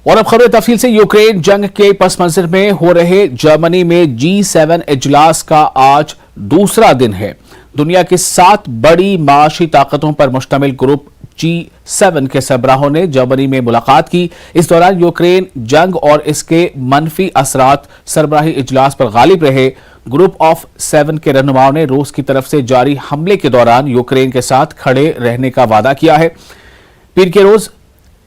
और अब खबर तफसील से। यूक्रेन जंग के पस मंजर में हो रहे जर्मनी में G7 इजलास का आज दूसरा दिन है। दुनिया की 7 बड़ी माशी ताकतों पर मुश्तमिल ग्रुप G7 के सरबराहों ने जर्मनी में मुलाकात की। इस दौरान यूक्रेन जंग और इसके मनफी असरात सरबराही इजलास पर गालिब रहे। ग्रुप ऑफ 7 के रहनुमाओं ने रूस की तरफ से जारी हमले के दौरान यूक्रेन के साथ खड़े रहने का वादा किया है। पीर के रोज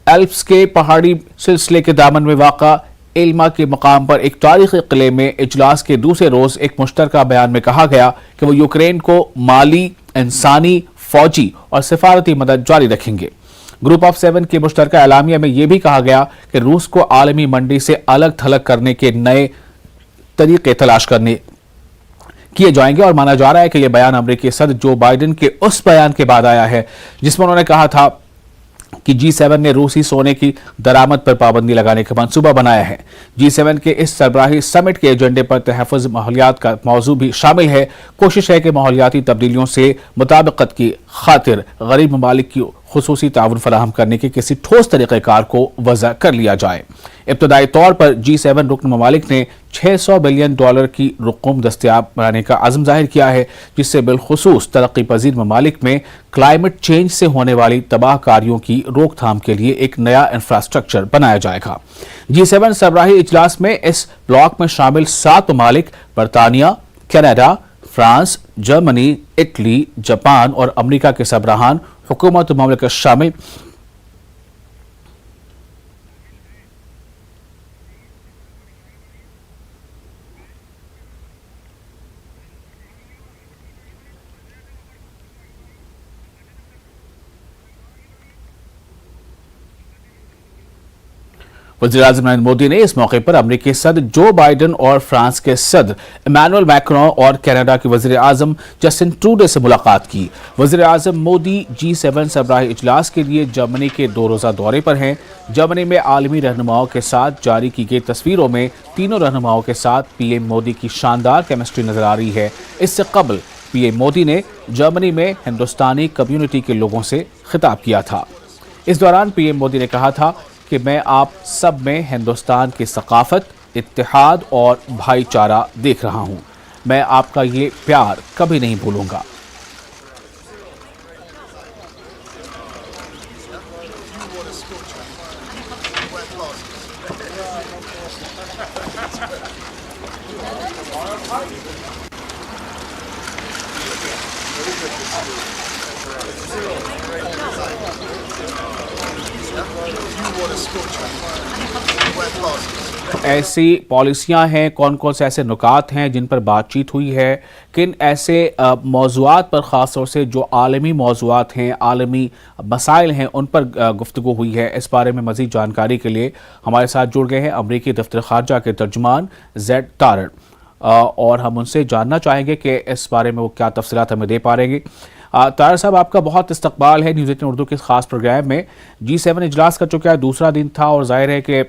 एल्प्स के पहाड़ी सिलसिले के दामन में वाक़ा इल्मा के मकाम पर एक तारीखी किले में इजलास के दूसरे रोज एक मुश्तरका बयान में कहा गया कि वो यूक्रेन को माली, इंसानी, फौजी और सिफारती मदद जारी रखेंगे। ग्रुप ऑफ 7 के मुश्तरका एलामिया में यह भी कहा गया कि रूस को आलमी मंडी से अलग थलग करने के नए तरीके तलाश करने किए जाएंगे और माना जा रहा है कि यह बयान अमेरिकी सदर जो बाइडेन के उस बयान के बाद आया है जिसमें उन्होंने कहा था कि G7 ने रूसी सोने की दरामद पर पाबंदी लगाने का मंसूबा बनाया है। G7 के इस सरबराही समिट के एजेंडे पर तहफ़्फ़ुज़ माहौलियात का मौजू भी शामिल है। कोशिश है कि माहौलियाती तब्दीलियों से मुताबिकत की खातिर गरीब ममालिक की खुसूसी ताउन फराहम करने के किसी ठोस तरीक़ेकार को वज़ा कर लिया जाए। इब्तदाई तौर पर G7 रुकन ममालिक ने $600 बिलियन की रकूम दस्तयाब बनाने का अज़्म जाहिर किया है, जिससे बिलखुसूस तरक्की पजीर ममालिक में क्लाइमेट चेंज से होने वाली तबाहकारियों की रोकथाम के लिए एक नया इंफ्रास्ट्रक्चर बनाया जाएगा। G7 सरबराही इजलास में इस ब्लॉक में शामिल 7 ममालिक बरतानिया, Canada, France, Germany, Italy, Japan और अमरीका के सरबराहान, हुकूमत ममलिकत शामिल वज़ीर-ए-आज़म नरेंद्र मोदी ने इस मौके पर अमेरिकी सदर जो बाइडेन और फ्रांस के सदर इमैनुअल मैक्रों और कनाडा के वज़ीर-ए-आज़म जस्टिन ट्रूडो से मुलाकात की। वज़ीर-ए-आज़म मोदी G7 सरबराही इजलास के लिए जर्मनी के 2 रोज़ा दौरे पर हैं। जर्मनी में आलमी रहनुमाओं के साथ जारी की गई तस्वीरों में तीनों रहनुमाओं के साथ पीएम मोदी की शानदार केमिस्ट्री नजर आ रही है। इससे कबल पीएम मोदी ने जर्मनी में हिंदुस्तानी कम्युनिटी के लोगों से खिताब किया था। इस दौरान पीएम मोदी ने कहा था कि मैं आप सब में हिंदुस्तान की सकाफत, इत्तेहाद और भाईचारा देख रहा हूं। मैं आपका ये प्यार कभी नहीं भूलूंगा। ऐसी पॉलिसियां हैं, कौन कौन से ऐसे नुकात हैं जिन पर बातचीत हुई है, किन ऐसे मौज़ूआत पर ख़ास तौर से जो आलमी मौज़ूआत हैं, आलमी मसाइल हैं, उन पर गुफ्तगू हुई है। इस बारे में मज़ीद जानकारी के लिए हमारे साथ जुड़ गए हैं अमरीकी दफ्तर ख़ारजा के तर्जुमान ज़ैड तारड़, और हम उनसे जानना चाहेंगे कि इस बारे में वो क्या तफसीलात हमें दे पा रहेंगे। तारड़ साहब, आपका बहुत इस्तकबाल है न्यूज़ 18 उर्दू के खास प्रोग्राम में। G7 इजलास का चूँकि दूसरा दिन था और जाहिर है कि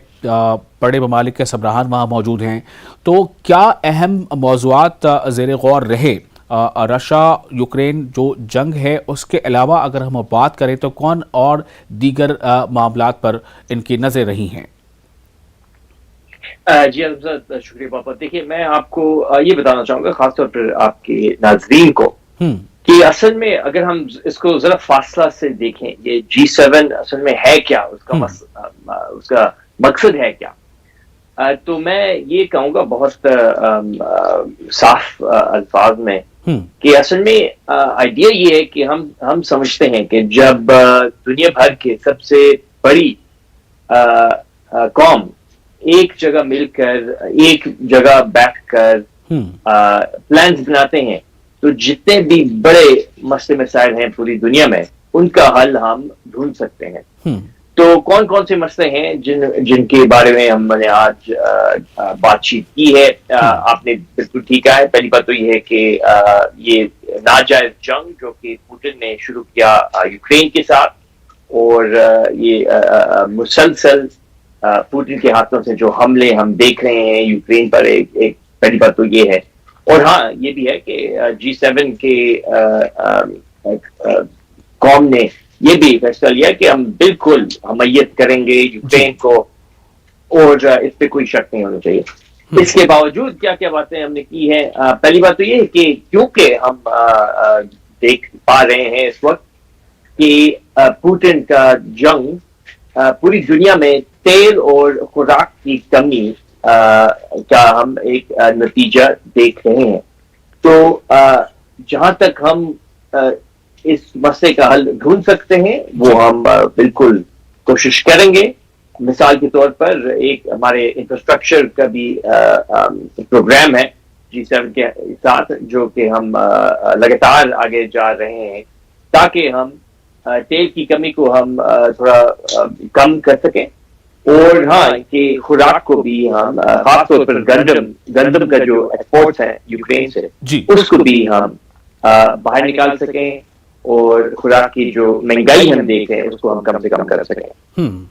बड़े ममालिक के सरबराहान वहाँ मौजूद हैं, तो क्या अहम मौज़ूआत ज़ेर गौर रहे? रशिया यूक्रेन जो जंग है उसके अलावा अगर हम बात करें तो कौन और दीगर मामलात पर इनकी नज़र रही हैं? जी अलमज़द, शुक्रिया बहुत। देखिए, मैं आपको ये बताना चाहूँगा ख़ासतौर पर आपके नाज़रीन को कि असल में अगर हम इसको ज़रा फासला से देखें, ये G7 असल में है क्या, उसका मकसद है क्या, तो मैं ये कहूँगा बहुत साफ अल्फाज में कि असल में आइडिया ये है कि हम समझते हैं कि जब दुनिया भर के सबसे बड़ी कौम एक जगह मिलकर, एक जगह बैठकर प्लान्स बनाते हैं, तो जितने भी बड़े मसले मसाइल हैं पूरी दुनिया में, उनका हल हम ढूंढ सकते हैं। तो कौन कौन से मसले हैं जिनके बारे में हमने आज बातचीत की है? आपने बिल्कुल ठीक कहा है। पहली बात तो ये है कि ये नाजायज जंग जो कि पुतिन ने शुरू किया यूक्रेन के साथ, और ये मुसलसल पुतिन के हाथों से जो हमले हम देख रहे हैं यूक्रेन पर, एक पहली बात तो ये है। और हाँ, ये भी है कि G7 के कौम ने ये भी फैसला लिया कि हम बिल्कुल हमायत करेंगे यूक्रेन को और इस पे कोई शक नहीं होना चाहिए। इसके बावजूद क्या क्या बातें हमने की हैं, पहली बात तो ये है कि क्योंकि हम देख पा रहे हैं इस वक्त कि पुतिन का जंग पूरी दुनिया में तेल और खुराक की कमी का हम एक नतीजा देख रहे हैं। तो जहां तक हम इस मसले का हल ढूंढ सकते हैं वो हम बिल्कुल कोशिश करेंगे। मिसाल के तौर पर एक हमारे इंफ्रास्ट्रक्चर का भी प्रोग्राम है G7 के साथ, जो कि हम लगातार आगे जा रहे हैं ताकि हम तेल की कमी को हम थोड़ा कम कर सकें। और हाँ, कि खुराक को भी हम खासतौर पर गंदम का जो एक्सपोर्ट्स है यूक्रेन से उसको भी हम बाहर निकाल सकें और खुराक की जो महंगाई हम देख रहे हैं उसको हम कम से कम कर सकें।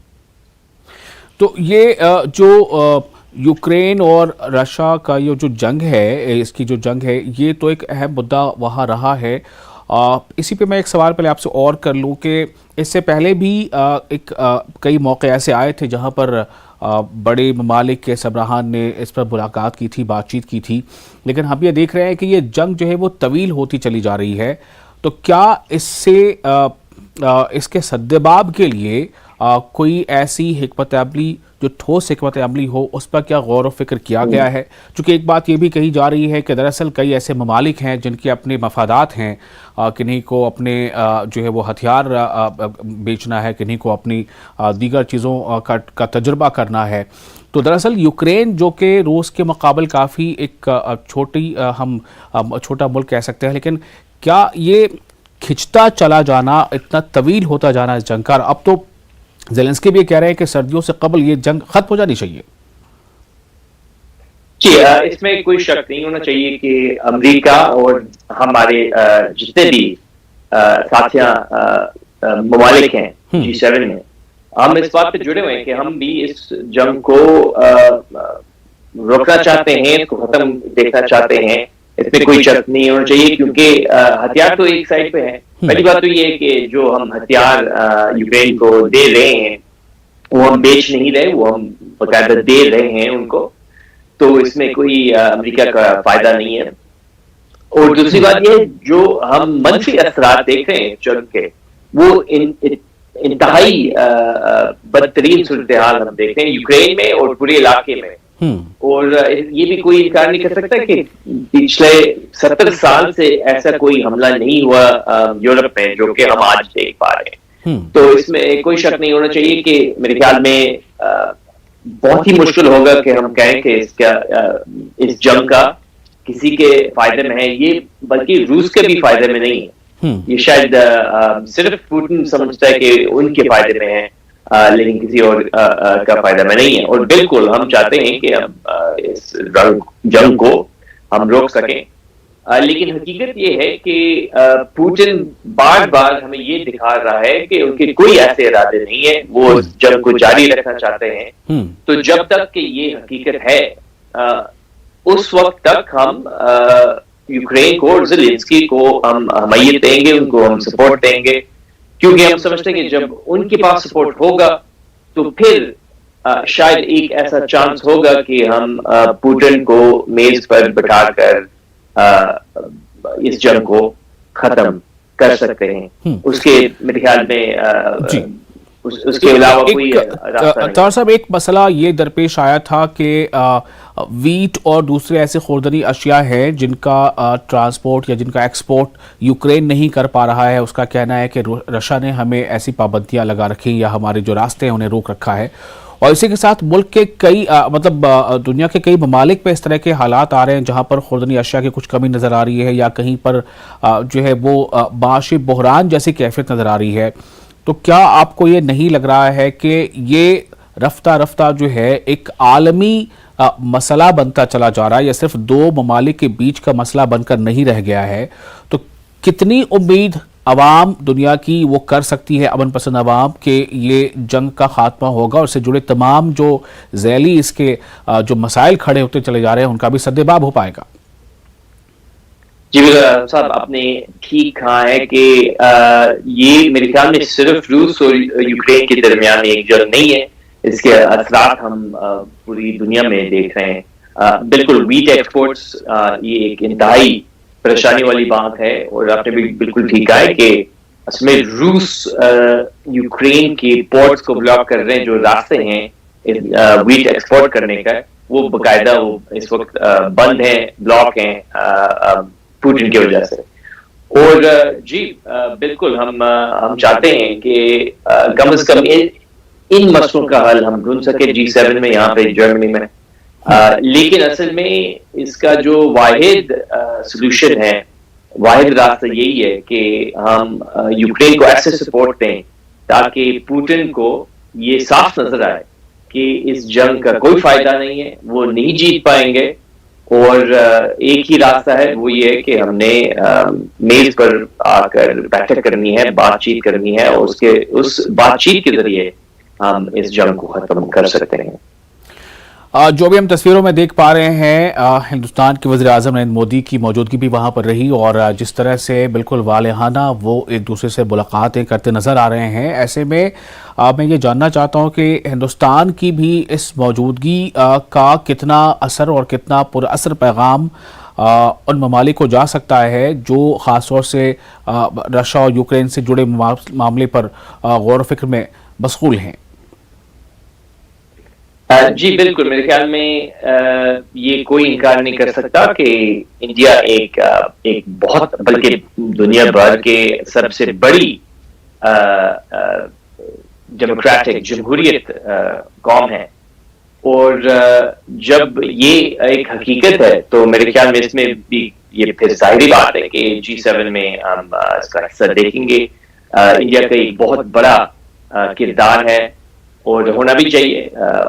तो ये जो यूक्रेन और रशिया का ये जो जंग है, इसकी जो जंग है, ये तो एक अहम मुद्दा वहाँ रहा है। इसी पे मैं एक सवाल पहले आपसे और कर लूँ कि इससे पहले भी कई मौके ऐसे आए थे जहाँ पर बड़े ममालिक के सरबराहान ने इस पर मुलाकात की थी, बातचीत की थी, लेकिन हम ये देख रहे हैं कि ये जंग जो है वो तवील होती चली जा रही है। तो क्या इससे इसके सद्देबाब के लिए कोई ऐसी हिकमत अमली, जो ठोस हिकमत अमली हो, उस पर क्या गौर व फिक्र किया गया है? क्योंकि एक बात ये भी कही जा रही है कि दरअसल कई ऐसे ममालिक हैं जिनके अपने मफादात हैं, किन्हीं को अपने जो है वो हथियार बेचना है, किन्हीं को अपनी दीगर चीज़ों का तजुर्बा करना है। तो दरअसल यूक्रेन, जो कि रूस के मुकाबले काफ़ी एक छोटा मुल्क कह सकते हैं, लेकिन क्या ये खिंचता चला जाना, इतना तवील होता जाना इस जंग का, अब तो ज़ेलेंस्की भी कह रहे हैं कि सर्दियों से कबल ये जंग खत्म हो जानी चाहिए? जी, इसमें कोई शक नहीं होना चाहिए कि अमेरिका और हमारे जितने भी साथिया ममालिक हैं G7 में, हम इस बात पे जुड़े हुए हैं कि हम भी इस जंग को रोकना चाहते हैं, इसको खत्म देखना चाहते हैं। इसमें कोई शक नहीं होना चाहिए क्योंकि हथियार तो एक साइड पे है। पहली बात तो ये है कि जो हम हथियार यूक्रेन को दे रहे हैं वो हम बेच नहीं रहे, वो हम बकायदा दे रहे हैं उनको। तो इसमें कोई अमेरिका का फायदा नहीं है। और दूसरी बात ये, जो हम मंफी असरात देख रहे हैं जंग के, वो इंतहाई बदतरीन सूरत हाल हम देख रहे हैं यूक्रेन में और पूरे इलाके में। और ये भी कोई इनकार नहीं कर सकता कि पिछले 70 साल से ऐसा कोई हमला नहीं हुआ यूरोप में जो कि हम आज देख पा रहे हैं। तो इसमें कोई शक नहीं होना चाहिए कि मेरे ख्याल में बहुत ही मुश्किल होगा कि हम कहें कि इस जंग का किसी के फायदे में है ये, बल्कि रूस के भी फायदे में नहीं है। ये शायद सिर्फ पुतिन समझता है कि उनके फायदे में है, लेकिन किसी और का फायदा में नहीं है। और बिल्कुल हम चाहते हैं कि हम इस जंग को हम रोक सकें, लेकिन हकीकत ये है कि पुतिन बार बार हमें ये दिखा रहा है कि उनके कोई ऐसे इरादे नहीं है, वो जंग को जारी रखना चाहते हैं। तो जब तक कि ये हकीकत है, उस वक्त तक हम यूक्रेन को और ज़ेलेंस्की को हम हमायत देंगे, उनको हम सपोर्ट देंगे, क्योंकि हम समझते हैं कि जब उनके पास सपोर्ट होगा तो फिर शायद एक ऐसा चांस होगा कि हम पुतिन को मेज पर बिठाकर इस जंग को खत्म कर सकते हैं। उसके मेरे ख्याल में उसके अलावा कोई तार साहब, एक मसला ये दरपेश आया था कि वीट और दूसरे ऐसे खुर्दनी अशिया हैं जिनका ट्रांसपोर्ट या जिनका एक्सपोर्ट यूक्रेन नहीं कर पा रहा है। उसका कहना है कि रशिया ने हमें ऐसी पाबंदियां लगा रखी या हमारे जो रास्ते हैं उन्हें रोक रखा है। और इसी के साथ मुल्क के कई दुनिया के कई ममालिक पे इस तरह के हालात आ रहे हैं जहां पर खुर्दनी अशिया की कुछ कमी नज़र आ रही है या कहीं पर जो है वो माशी बहरान जैसी कैफियत नज़र आ रही है। तो क्या आपको ये नहीं लग रहा है कि ये रफ्ता रफ्ता जो है एक आलमी मसला बनता चला जा रहा है, या सिर्फ दो ममालिक के बीच का मसला बनकर नहीं रह गया है? तो कितनी उम्मीद अवाम दुनिया की वो कर सकती है, अमन पसंद अवाम, कि ये जंग का खात्मा होगा और इससे जुड़े तमाम जो झैली इसके जो मसाइल खड़े होते चले जा रहे हैं उनका भी सद्देबाब हो पाएगा? जी साहब, आपने ठीक कहा है कि ये मेरे ख्याल में सिर्फ रूस और यूक्रेन के दरमियान एक जंग नहीं है, इसके असरात हम पूरी दुनिया में देख रहे हैं। बिल्कुल वीट एक्सपोर्ट्स ये एक इंतहाई परेशानी वाली बात है, और आपने भी बिल्कुल ठीक कहा है कि इसमें रूस यूक्रेन के पोर्ट्स को ब्लॉक कर रहे हैं। जो रास्ते हैं वीट एक्सपोर्ट करने का, वो बकायदा वो इस वक्त बंद है, ब्लॉक हैं पुतिन की वजह से। और जी बिल्कुल हम चाहते हैं कि कम से कम इन मसलों का हल हम ढूंढ सके G7 में, यहाँ पे जर्मनी में। लेकिन असल में इसका जो वाहिद सोल्यूशन है, वाहिद रास्ता यही है कि हम यूक्रेन को ऐसे सपोर्ट दें ताकि पुतिन को ये साफ नजर आए कि इस जंग का कोई फायदा नहीं है, वो नहीं जीत पाएंगे। और एक ही रास्ता है, वो ये है कि हमने मेज पर आकर बैठक करनी है, बातचीत करनी है, और उस बातचीत के जरिए हम इस जंग को खत्म कर सकते हैं। जो भी हम तस्वीरों में देख पा रहे हैं, हिंदुस्तान के वज़ीर आज़म नरेंद्र मोदी की मौजूदगी भी वहां पर रही, और जिस तरह से बिल्कुल वालेहाना वो एक दूसरे से मुलाकातें करते नज़र आ रहे हैं। ऐसे में मैं ये जानना चाहता हूं कि हिंदुस्तान की भी इस मौजूदगी का कितना असर और कितना पुरअसर पैगाम उन ममालिक को जा सकता है जो ख़ासतौर से रशिया और यूक्रेन से जुड़े मामले पर गौर फिक्र में मशगूल हैं। जी बिल्कुल, मेरे ख्याल में ये कोई इनकार नहीं कर सकता कि इंडिया एक बहुत, बल्कि दुनिया भर के सबसे बड़ी डेमोक्रेटिक जमहूरियत कौम है। और जब ये एक हकीकत है तो मेरे ख्याल में इसमें भी ये फिर जाहिर बात है कि G7 में हम इसका हिस्सा देखेंगे। इंडिया का एक बहुत बड़ा किरदार है और होना भी चाहिए।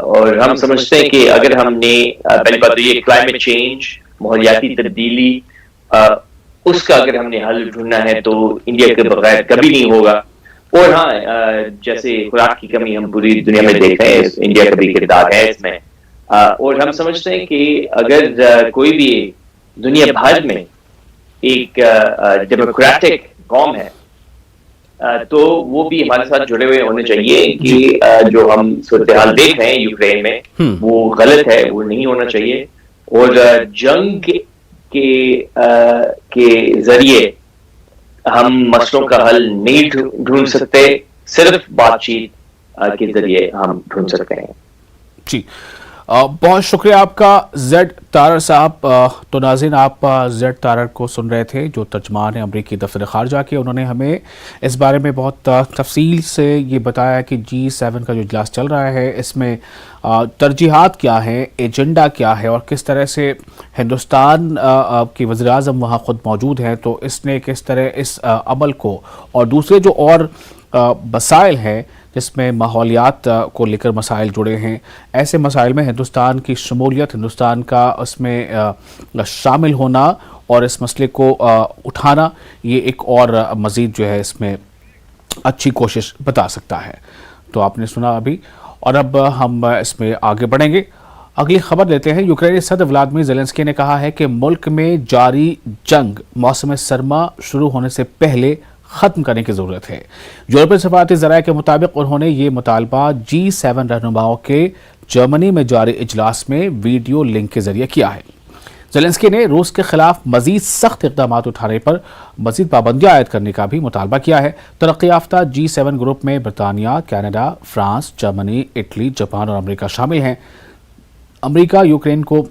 और हम समझते हैं कि अगर हमने पहली बात तो ये क्लाइमेट चेंज, माहौलियाती तब्दीली, उसका अगर हमने हल ढूंढना है तो इंडिया के बगैर कभी नहीं होगा। और हाँ, जैसे खुराक की कमी हम पूरी दुनिया में देख रहे हैं, इंडिया का भी किरदार है इसमें। और हम समझते हैं कि अगर कोई भी दुनिया भर में एक डेमोक्रेटिक कौम है तो वो भी हमारे साथ जुड़े हुए होने चाहिए कि जो हम सूरत-ए-हाल देख रहे हैं यूक्रेन में वो गलत है, वो नहीं होना चाहिए। और जंग के जरिए हम मसलों का हल नहीं ढूंढ सकते, सिर्फ बातचीत के जरिए हम ढूंढ सकते हैं। जी, बहुत शुक्रिया आपका जेड तारर साहब। तो नाज़रीन, आप जेड तारर को सुन रहे थे जो तर्जमान है अमरीकी दफ्तर खारजा के। उन्होंने हमें इस बारे में बहुत तफसील से ये बताया कि G7 का जो इजलास चल रहा है इसमें तरजीहात क्या हैं, एजेंडा क्या है, और किस तरह से हिंदुस्तान के वज़ीर आज़म वहाँ ख़ुद मौजूद हैं तो इसने किस तरह इस अमल को और दूसरे जो और मसाइल हैं जिसमें माहौलियात को लेकर मसाइल जुड़े हैं, ऐसे मसाइल में हिंदुस्तान की शमूलियत, हिंदुस्तान का उसमें शामिल होना और इस मसले को उठाना, ये एक और मज़ीद जो है इसमें अच्छी कोशिश बता सकता है। तो आपने सुना अभी, और अब हम इसमें आगे बढ़ेंगे। अगली खबर लेते हैं। यूक्रेनी सदर व्लादिमीर ज़ेलेंस्की ने कहा है कि मुल्क में जारी जंग मौसम सरमा शुरू होने से पहले ख़त्म करने की ज़रूरत है। यूरोपीय सफारती ज़राए के मुताबिक उन्होंने ये मुतालबा G7 रहनुमाओं के जर्मनी में जारी इजलास में वीडियो लिंक के जरिए किया है। ज़ेलेंस्की ने रूस के खिलाफ मजीद सख्त इक़दाम उठाने पर मजीद पाबंदियाँ आयद करने का भी मुतालबा किया है। तरक्की याफ्ता G7 ग्रुप में बरतानिया, Canada, France, Germany, Italy, Japan और अमेरिका शामिल हैं। अमेरिका यूक्रेन को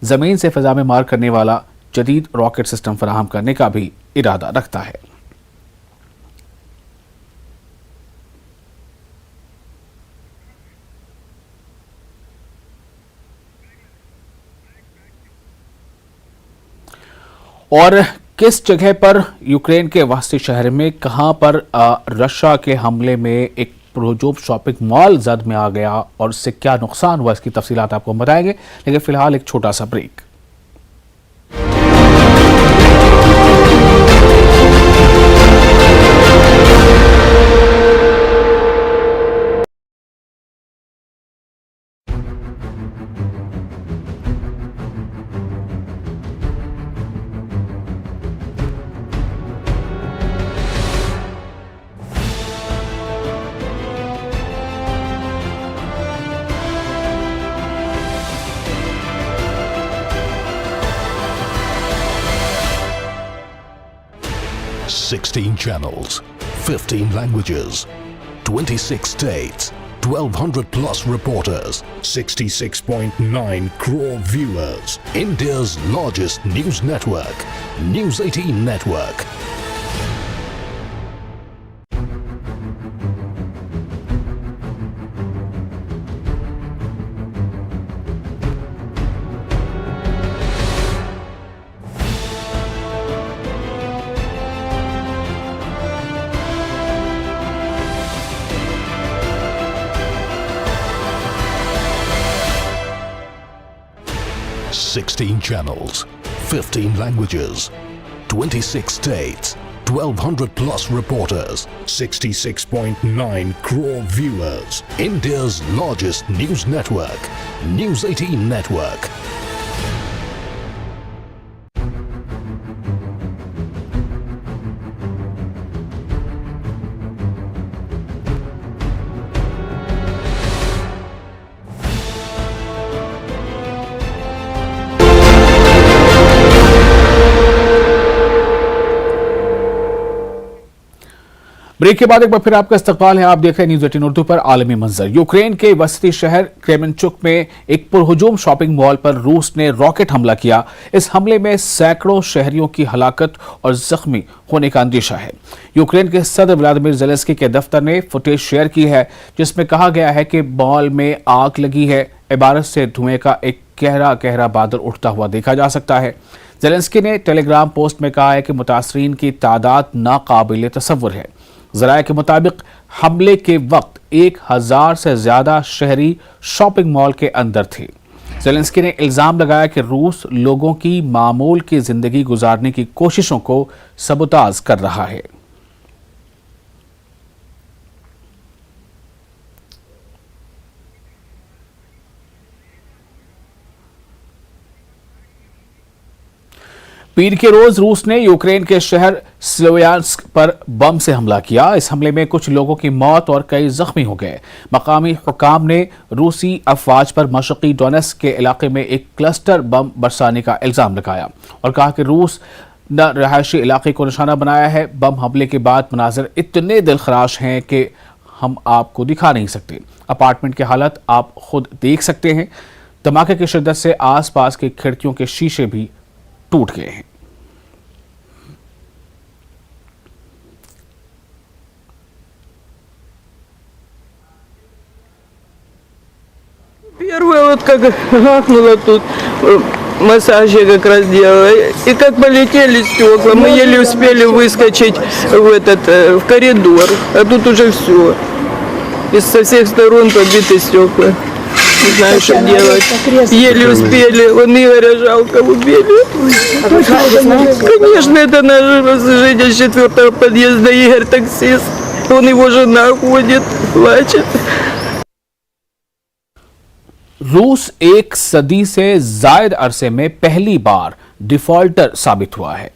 ज़मीन से फ़ज़ा में मार करने वाला जदीद रॉकेट सिस्टम फराहम करने का भी इरादा रखता है। और किस जगह पर यूक्रेन के वास्ती शहर में कहां पर रशिया के हमले में एक प्रोजोब शॉपिंग मॉल जद में आ गया और इससे क्या नुकसान हुआ, इसकी तफसीलात आपको हम बताएंगे। लेकिन फिलहाल एक छोटा सा break. 16 channels, 15 languages, 26 states, 1,200 plus reporters, 66.9 crore viewers. India's largest news network, News 18 Network. Sixteen channels, 15 languages, 26 states, 1,200 plus reporters, 66.9 crore viewers. India's largest news network, News 18 Network. Break के बाद एक बार फिर आपका इस्तकबाल है। आप देख रहे हैं न्यूज 18 उर्दू पर आलमी मंजर। यूक्रेन के वसती शहर क्रेमेंचुक में एक पुरहुजूम शॉपिंग मॉल पर रूस ने रॉकेट हमला किया। इस हमले में सैकड़ों शहरियों की हलाकत और जख्मी होने का अंदेशा है। यूक्रेन के सदर व्लादिमीर ज़ेलेंस्की के दफ्तर ने फुटेज शेयर की है जिसमें कहा गया है कि मॉल में आग लगी है। इमारत से धुएं का एक गहरा गहरा बादल उठता हुआ देखा जा सकता है। ज़ेलेंस्की ने टेलीग्राम पोस्ट में कहा है कि मुतासरीन की तादाद नाकाबिले तसव्वुर है। ज़राए के मुताबिक हमले के वक्त 1000 से ज्यादा शहरी शॉपिंग मॉल के अंदर थे। ज़ेलेंस्की ने इल्जाम लगाया कि रूस लोगों की मामूल की जिंदगी गुजारने की कोशिशों को सबोताज कर रहा है। पीर के रोज रूस ने यूक्रेन के शहर स्लोवियांस्क पर बम से हमला किया। इस हमले में कुछ लोगों की मौत और कई जख्मी हो गए। मकामी हुकाम ने रूसी अफवाज पर मशरकी डोनेट्स्क के इलाके में एक क्लस्टर बम बरसाने का इल्जाम लगाया और कहा कि रूस न रहायशी इलाके को निशाना बनाया है। बम हमले के बाद मनाजर इतने दिलखराश हैं कि हम आपको दिखा नहीं सकते। अपार्टमेंट की हालत आप खुद देख सकते हैं। धमाके की शिद्दत से आसपास की खिड़कियों के शीशे भी टूट गए हैं। Первое, вот как гахнуло тут, массаж я как раз делала, и как полетели стекла, мы еле успели выскочить в коридор, а тут уже все, и со всех сторон побиты стекла. Не знаю, что делать. Еле успели. Вон Игоря жалко убили. Конечно, это наш житель 4-го подъезда, Игорь таксист. Он его жена ходит, плачет. रूस एक सदी से जायद अरसे में पहली बार डिफॉल्टर साबित हुआ है।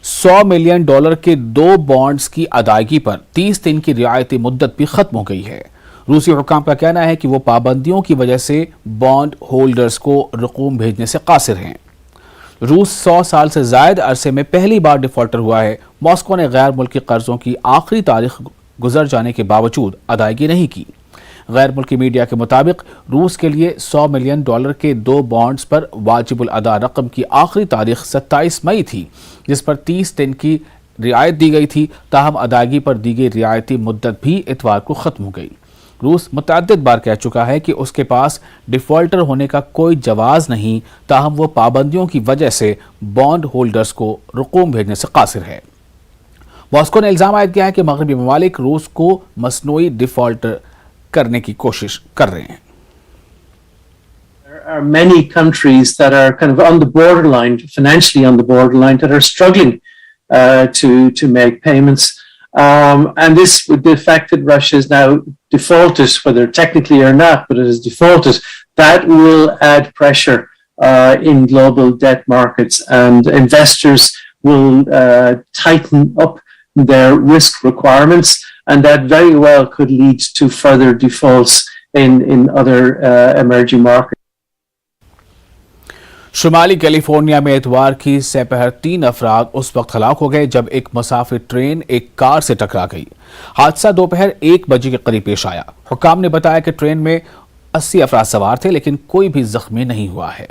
$100 मिलियन के 2 बॉन्ड्स की अदायगी पर 30 दिन की रियायती मुद्दत भी खत्म हो गई है। रूसी हुकाम का कहना है कि वो पाबंदियों की वजह से बॉन्ड होल्डर्स को रकूम भेजने से कासिर हैं। रूस 100 साल से जायद अरसे में पहली बार डिफॉल्टर हुआ है। मॉस्को ने गैर मुल्की कर्जों की आखिरी तारीख गुजर जाने के बावजूद अदायगी नहीं की। गैर मुल्की मीडिया के मुताबिक रूस के लिए $100 मिलियन के 2 बॉन्ड्स पर वाजिबुल अदा रकम की आखिरी तारीख 27 मई थी, जिस पर 30 दिन की रियायत दी गई थी। ताहम अदायगी पर दी गई रियायती मुद्दत भी इतवार को खत्म हो गई। रूस मुतअद्दिद बार कह चुका है कि उसके पास डिफॉल्टर होने का कोई जवाज नहीं, ताहम वो पाबंदियों की वजह से बॉन्ड होल्डर्स को रकूम भेजने से कासिर है। मॉस्को ने इल्जाम आयद किया है कि मगरबी ममालिक रूस को मसनूई डिफॉल्टर करने की कोशिश कर रहे हैं। There are many countries that are kind of on the borderline, financially on the borderline, that are struggling to make payments. And this, with the fact that Russia is now defaulted, whether technically or not, but it is defaulted, that will add pressure in global debt markets, and investors will tighten up their risk requirements, and that very well could lead to further defaults in other emerging markets. शुमाली California में इतवार की दोपहर 3 अफराद उस वक्त हलाक हो गए जब एक मुसाफिर ट्रेन एक कार से टकरा गई। हादसा दोपहर 1 बजे के करीब पेश आया। हुक्काम ने बताया कि ट्रेन में 80 अफराद सवार थे, लेकिन कोई भी जख्मी नहीं हुआ है।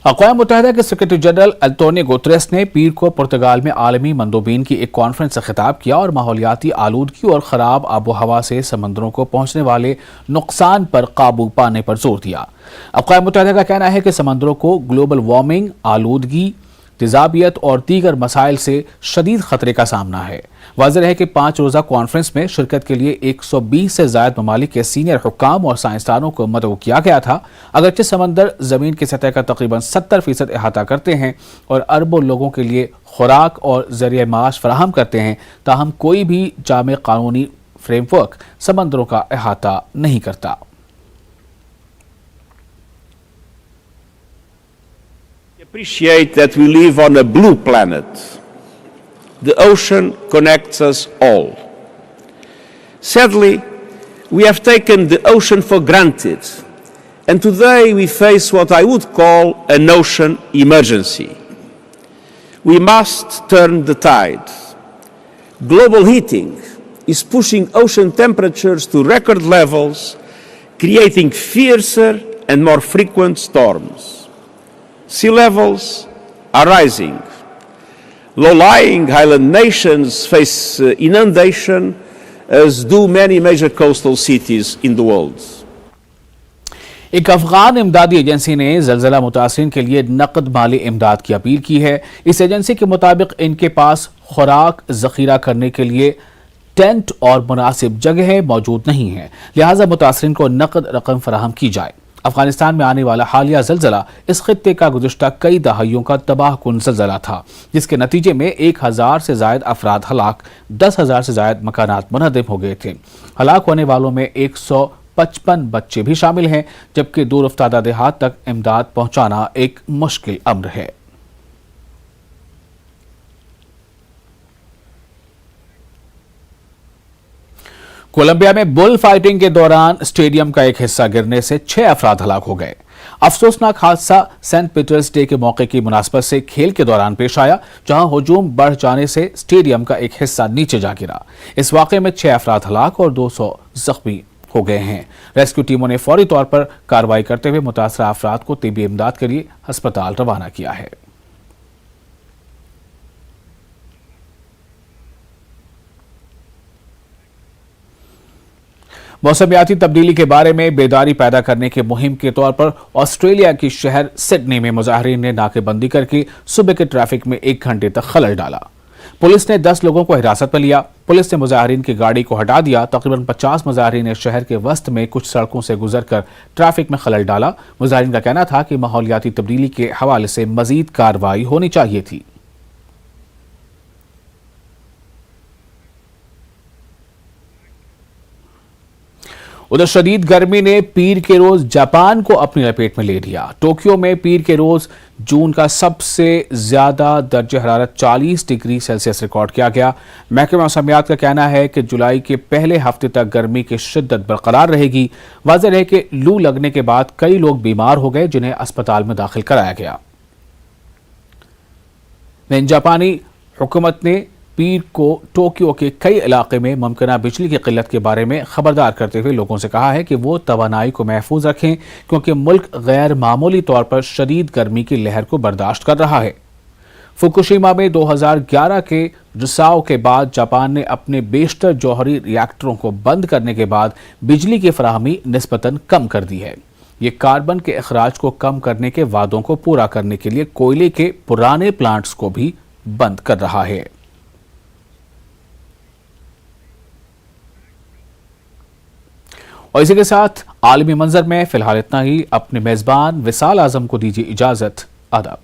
अक़वाम मुत्तहिदा के सेक्रेटरी जनरल अंतोनियो गुतरेस ने पीर को पुर्तगाल में आलमी मंदूबीन की एक कॉन्फ्रेंस से खिताब किया और माहौलियाती आलूदगी और ख़राब आबो हवा से समंदरों को पहुंचने वाले नुकसान पर काबू पाने पर जोर दिया। अक़वाम मुत्तहिदा का कहना है कि समंदरों को ग्लोबल वार्मिंग, आलूदगी, तेज़ाबियत और दीगर मसाइल से शदीद खतरे का सामना है। वाज़ेह है कि 5 रोज़ा कॉन्फ्रेंस में शिरकत के लिए 120 से ज़ायद ममालिक के सीनियर हुक्काम और साइंसदानों को मदऊ किया गया था। अगरचे समंदर ज़मीन की सतह का तकरीबन 70% अहाता करते हैं और अरबों लोगों के लिए खुराक और ज़रिए माश फराहम करते हैं, ताहम कोई भी जामे कानूनी फ्रेमवर्क समंदरों का अहाता नहीं करता। Appreciate that we live on a blue planet. The ocean connects us all. Sadly, we have taken the ocean for granted, and today we face what I would call an ocean emergency. We must turn the tide. Global heating is pushing ocean temperatures to record levels, creating fiercer and more frequent storms. Sea levels are rising. Low-lying island nations face inundation, as do many major coastal cities in the world. एक Afghan इमदादी agency ने ज़लज़ला मुतासिरीन के लिए नकद माली इमदाद की appeal की है। इस एजेंसी के मुताबिक इनके पास खुराक ज़ख़ीरा करने के लिए टेंट और मुनासिब जगह मौजूद नहीं है, लिहाजा मुतासिरीन को नकद रकम फराहम की जाए। अफगानिस्तान में आने वाला हालिया ज़लज़ला इस खित्ते का गुज़िश्ता कई दहाइयों का तबाहकुन ज़लज़ला था, जिसके नतीजे में 1000 से ज़ायद अफराद हलाक, 10,000 से ज़ायद मकानात मुनहदिम हो गए थे। हलाक होने वालों में 155 बच्चे भी शामिल हैं, जबकि दूर अफ्तादा देहात तक इमदाद पहुंचाना एक मुश्किल अम्र है। कोलंबिया में बुल फाइटिंग के दौरान स्टेडियम का एक हिस्सा गिरने से 6 अफराद हलाक हो गए। अफसोसनाक हादसा सेंट पीटर्स डे के मौके की मुनासबत से खेल के दौरान पेश आया, जहां हुजूम बढ़ जाने से स्टेडियम का एक हिस्सा नीचे जा गिरा। इस वाकये में 6 अफराद हलाक और 200 जख्मी हो गए हैं। रेस्क्यू टीमों ने फौरी तौर पर कार्रवाई करते हुए मुतासरा अफराद को तिब्बी इमदाद के लिए अस्पताल रवाना किया है। मौसमियाती तब्दीली के बारे में बेदारी पैदा करने की मुहिम के तौर पर ऑस्ट्रेलिया की शहर सिडनी में मुजाहिरीन ने नाकेबंदी करके सुबह के ट्रैफिक में 1 घंटे तक खलल डाला। पुलिस ने 10 लोगों को हिरासत में लिया। पुलिस ने मुजाहिरीन की गाड़ी को हटा दिया। तकरीबन 50 मुजाहिरीन ने शहर के वस्त में कुछ सड़कों से गुजरकर ट्रैफिक में खलल डाला। मुजाहिरीन का कहना था कि माहौलियाती तब्दीली के हवाले से मजीद कार्रवाई होनी चाहिए थी। उधर शदीद गर्मी ने पीर के रोज जापान को अपनी लपेट में ले लिया। टोक्यो में पीर के रोज जून का सबसे ज्यादा दर्जे हरारत 40 डिग्री सेल्सियस रिकॉर्ड किया गया। महकमा मौसमियात का कहना है कि जुलाई के पहले हफ्ते तक गर्मी की शिद्दत बरकरार रहेगी। वाज़ेह है कि लू लगने के बाद कई लोग बीमार हो गए, जिन्हें अस्पताल में दाखिल कराया गया। जापानी हुकूमत ने पीर को टोक्यो के कई इलाके में मुमकिना बिजली की किल्लत के बारे में खबरदार करते हुए लोगों से कहा है कि वो तवानाई को महफूज रखें, क्योंकि मुल्क गैर मामूली तौर पर शदीद गर्मी की लहर को बर्दाश्त कर रहा है। फुकुशिमा में 2011 के रिसाव के बाद जापान ने अपने बेशतर जौहरी रिएक्टरों को बंद करने के बाद बिजली की फराहमी निस्बतन कम कर दी है। ये कार्बन के अखराज को कम करने के वादों को पूरा करने के लिए कोयले के पुराने प्लांट्स को भी बंद कर रहा है। और इसी के साथ आलमी मंजर में फिलहाल इतना ही। अपने मेजबान विसाल आजम को दीजिए इजाजत। आदाब।